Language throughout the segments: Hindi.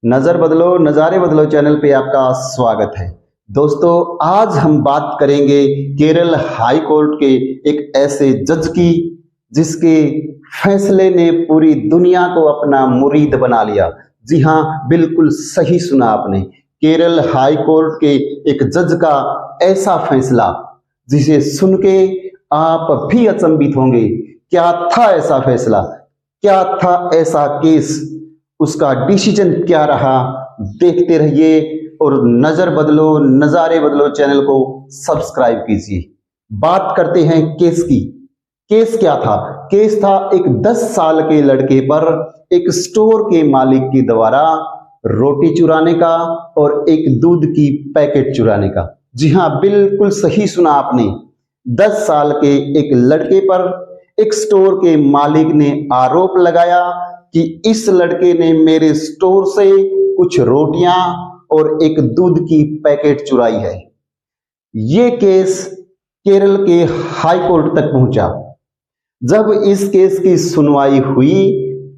नजर बदलो नजारे बदलो चैनल पे आपका स्वागत है। दोस्तों, आज हम बात करेंगे केरल हाई कोर्ट के एक ऐसे जज की जिसके फैसले ने पूरी दुनिया को अपना मुरीद बना लिया। जी हाँ, बिल्कुल सही सुना आपने। केरल हाई कोर्ट के एक जज का ऐसा फैसला जिसे सुन के आप भी अचंभित होंगे। क्या था ऐसा फैसला, क्या था ऐसा केस, उसका डिसीजन क्या रहा, देखते रहिए और नजर बदलो नजारे बदलो चैनल को सब्सक्राइब कीजिए। बात करते हैं केस की। केस क्या था? केस था एक 10 साल के लड़के पर एक स्टोर के मालिक के द्वारा रोटी चुराने का और एक दूध की पैकेट चुराने का। जी हाँ, बिल्कुल सही सुना आपने। 10 साल के एक लड़के पर एक स्टोर के मालिक ने आरोप लगाया कि इस लड़के ने मेरे स्टोर से कुछ रोटियां और एक दूध की पैकेट चुराई है। ये केस केरल के हाई कोर्ट तक पहुंचा। जब इस केस की सुनवाई हुई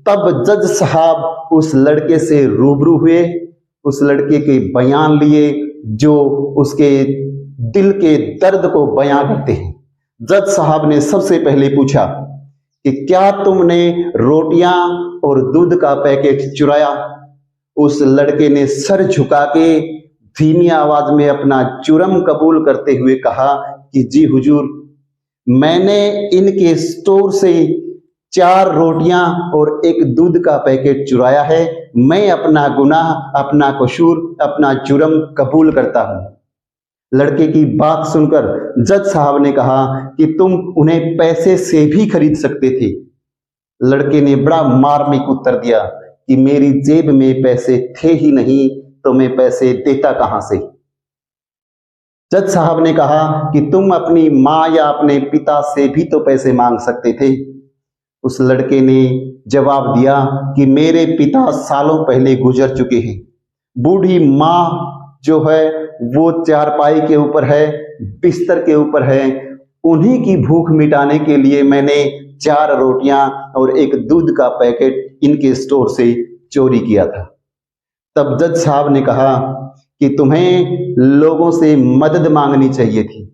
तब जज साहब उस लड़के से रूबरू हुए, उस लड़के के बयान लिए जो उसके दिल के दर्द को बयां करते हैं। जज साहब ने सबसे पहले पूछा कि क्या तुमने रोटियां और दूध का पैकेट चुराया? उस लड़के ने सर झुका के धीमी आवाज में अपना जुर्म कबूल करते हुए कहा कि जी हुजूर, मैंने इनके स्टोर से 4 रोटियां और एक दूध का पैकेट चुराया है। मैं अपना गुनाह, अपना कसूर, अपना जुर्म कबूल करता हूं। लड़के की बात सुनकर जज साहब ने कहा कि तुम उन्हें पैसे से भी खरीद सकते थे। लड़के ने बड़ा मार्मिक उत्तर दिया कि मेरी जेब में पैसे थे ही नहीं, तो मैं पैसे देता कहां से। जज साहब ने कहा कि तुम अपनी मां या अपने पिता से भी तो पैसे मांग सकते थे। उस लड़के ने जवाब दिया कि मेरे पिता सालों पहले गुजर चुके हैं। बूढ़ी मां जो है वो चारपाई के ऊपर है, बिस्तर के ऊपर है। उन्हीं की भूख मिटाने के लिए मैंने 4 रोटियां और एक दूध का पैकेट इनके स्टोर से चोरी किया था। तब जज साहब ने कहा कि तुम्हें लोगों से मदद मांगनी चाहिए थी।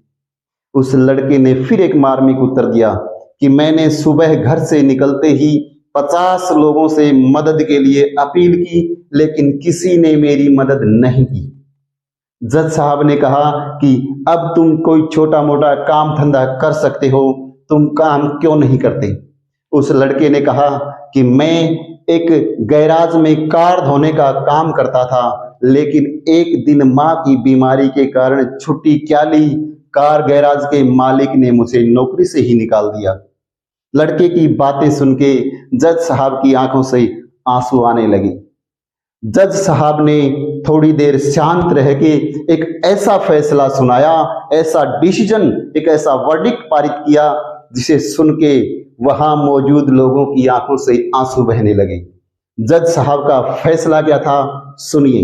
उस लड़के ने फिर एक मार्मिक उत्तर दिया कि मैंने सुबह घर से निकलते ही 50 लोगों से मदद के लिए अपील की, लेकिन किसी ने मेरी मदद नहीं की। जज साहब ने कहा कि अब तुम कोई छोटा मोटा काम धंधा कर सकते हो, तुम काम क्यों नहीं करते? उस लड़के ने कहा कि मैं एक गैराज में कार धोने का काम करता था, लेकिन एक दिन मां की बीमारी के कारण छुट्टी क्या ली, कार गैराज के मालिक ने मुझे नौकरी से ही निकाल दिया। लड़के की बातें सुन के जज साहब की आंखों से आंसू आने लगे। जज साहब ने थोड़ी देर शांत रह के एक ऐसा फैसला सुनाया, ऐसा डिसीजन, एक ऐसा वर्डिक्ट पारित किया जिसे सुन के वहां मौजूद लोगों की आंखों से आंसू बहने लगे। जज साहब का फैसला क्या था, सुनिए।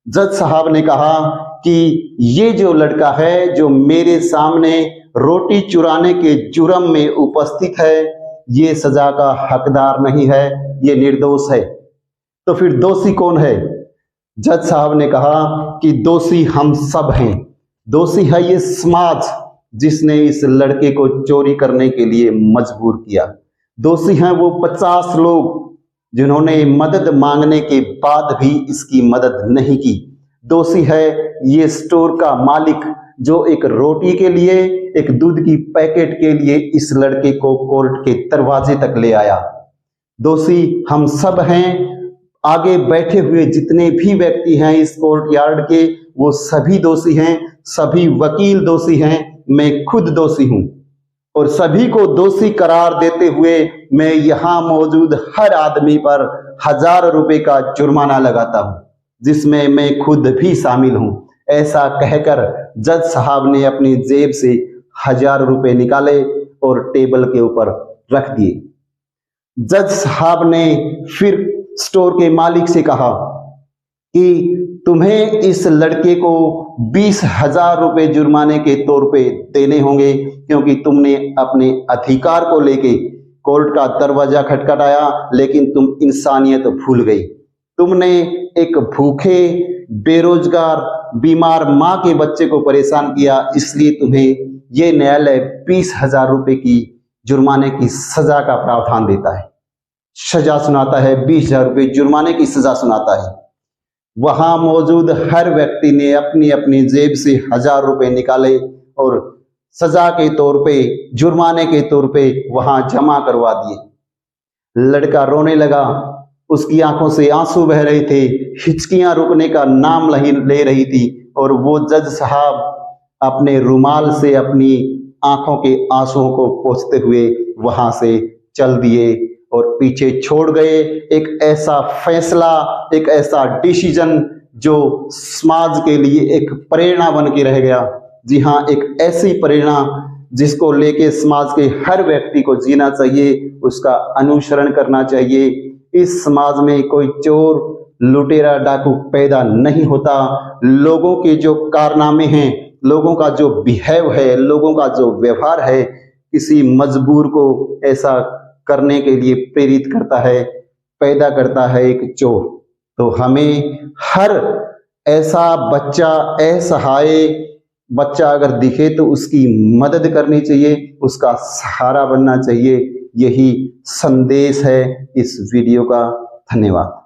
जज साहब ने कहा कि ये जो लड़का है जो मेरे सामने रोटी चुराने के जुर्म में उपस्थित है, ये सजा का हकदार नहीं है, ये निर्दोष है। तो फिर दोषी कौन है? जज साहब ने कहा कि दोषी हम सब हैं। दोषी है ये समाज जिसने इस लड़के को चोरी करने के लिए मजबूर किया। दोषी हैं वो 50 लोग जिन्होंने मदद मांगने के बाद भी इसकी मदद नहीं की। दोषी है ये स्टोर का मालिक जो एक रोटी के लिए, एक दूध की पैकेट के लिए इस लड़के को कोर्ट के दरवाजे तक ले आया। दोषी हम सब हैं। आगे बैठे हुए जितने भी व्यक्ति हैं इस कोर्ट यार्ड के, वो सभी दोषी हैं, सभी वकील दोषी हैं, मैं खुद दोषी हूं। और सभी को दोषी करार देते हुए मैं यहां मौजूद हर आदमी पर 1000 रुपए का जुर्माना लगाता हूं, जिसमें मैं खुद भी शामिल हूं। ऐसा कहकर जज साहब ने अपनी जेब से 1000 रुपए निकाले और टेबल के ऊपर रख दिए। जज साहब ने फिर स्टोर के मालिक से कहा कि तुम्हें इस लड़के को 20,000 रुपए जुर्माने के तौर पे देने होंगे, क्योंकि तुमने अपने अधिकार को लेके कोर्ट का दरवाजा खटखटाया, लेकिन तुम इंसानियत भूल गई। तुमने एक भूखे, बेरोजगार, बीमार माँ के बच्चे को परेशान किया, इसलिए तुम्हें ये न्यायालय 20,000 रुपए की जुर्माने की सजा का प्रावधान देता है, सजा सुनाता है, 20,000 रुपए जुर्माने की सजा सुनाता है। वहां मौजूद हर व्यक्ति ने अपनी अपनी जेब से 1,000 रुपए निकाले और सजा के तौर पे, जुर्माने के तौर पे वहां जमा करवा दिए। लड़का रोने लगा, उसकी आंखों से आंसू बह रहे थे, हिचकियां रुकने का नाम नहीं ले रही थी और वो जज साहब अपने रुमाल से अपनी आंखों के आंसुओं को पोंछते हुए वहां से चल दिए और पीछे छोड़ गए एक ऐसा फैसला, एक ऐसा डिसीजन जो समाज के लिए एक प्रेरणा बन के रह गया। जी हाँ, एक ऐसी प्रेरणा जिसको लेके समाज के हर व्यक्ति को जीना चाहिए, उसका अनुसरण करना चाहिए। इस समाज में कोई चोर, लुटेरा, डाकू पैदा नहीं होता। लोगों के जो कारनामे हैं, लोगों का जो बिहेव है, लोगों का जो व्यवहार है, किसी मजबूर को ऐसा करने के लिए प्रेरित करता है, पैदा करता है एक चोर। तो हमें हर ऐसा बच्चा, असहाय बच्चा अगर दिखे तो उसकी मदद करनी चाहिए, उसका सहारा बनना चाहिए। यही संदेश है इस वीडियो का। धन्यवाद।